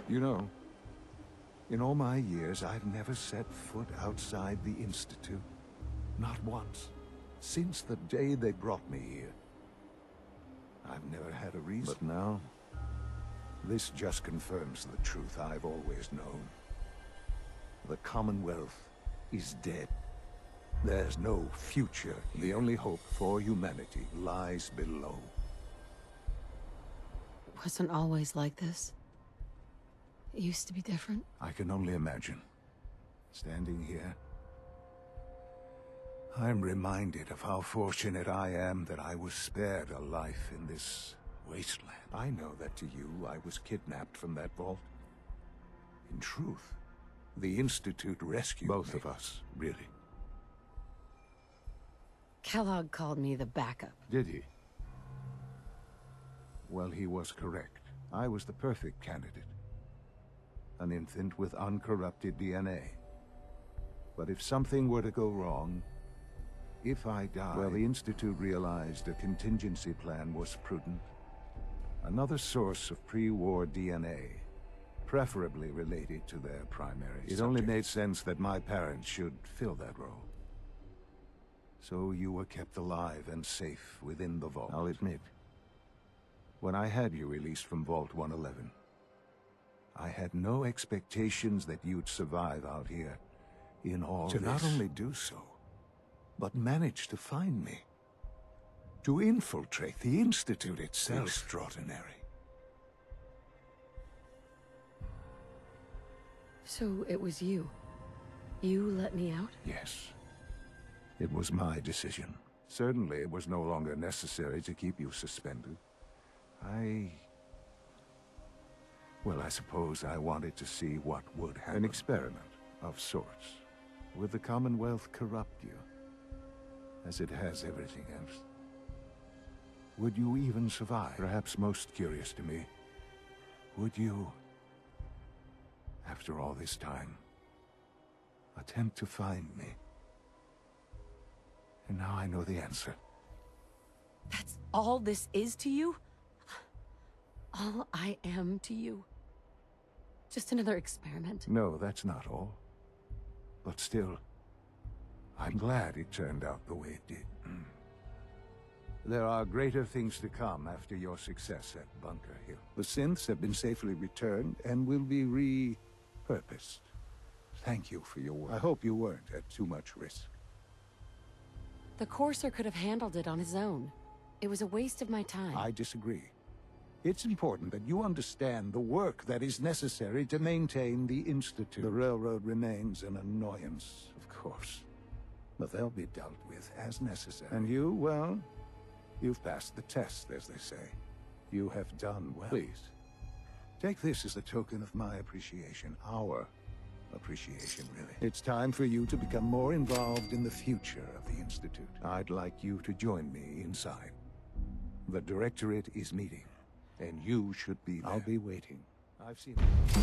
You know, in all my years, I've never set foot outside the Institute. Not once. Since the day they brought me here. I've never had a reason. But now, this just confirms the truth I've always known. The Commonwealth is dead. There's no future. The only hope for humanity lies below. It wasn't always like this. It used to be different. I can only imagine. Standing here, I'm reminded of how fortunate I am that I was spared a life in this wasteland. I know that to you, I was kidnapped from that vault. In truth, the Institute rescued both of us, really. Kellogg called me the backup. Did he? Well, he was correct. I was the perfect candidate. An infant with uncorrupted DNA. But if something were to go wrong, if I died... Well, the Institute realized a contingency plan was prudent. Another source of pre-war DNA, preferably related to their primary subject. It only made sense that my parents should fill that role. So you were kept alive and safe within the vault. I'll admit, when I had you released from Vault 111, I had no expectations that you'd survive out here in all this. To not only do so, but manage to find me. To infiltrate the Institute itself. Extraordinary. So it was you. You let me out? Yes. It was my decision. Certainly it was no longer necessary to keep you suspended. Well, I suppose I wanted to see what would happen. An experiment of sorts. Would the Commonwealth corrupt you? As it has everything else? Would you even survive? Perhaps most curious to me, would you, after all this time, attempt to find me? And now I know the answer. That's all this is to you? All I am to you? Just another experiment? No, that's not all. But still, I'm glad it turned out the way it did. There are greater things to come after your success at Bunker Hill. The synths have been safely returned and will be repurposed. Thank you for your work. I hope you weren't at too much risk. The Courser could have handled it on his own. It was a waste of my time. I disagree. It's important that you understand the work that is necessary to maintain the Institute. The railroad remains an annoyance, of course. But they'll be dealt with as necessary. And you, well, you've passed the test, as they say. You have done well. Please, take this as a token of my appreciation. Our appreciation, really. It's time for you to become more involved in the future of the Institute. I'd like you to join me inside. The Directorate is meeting, and you should be there. I'll be waiting. I've seen it.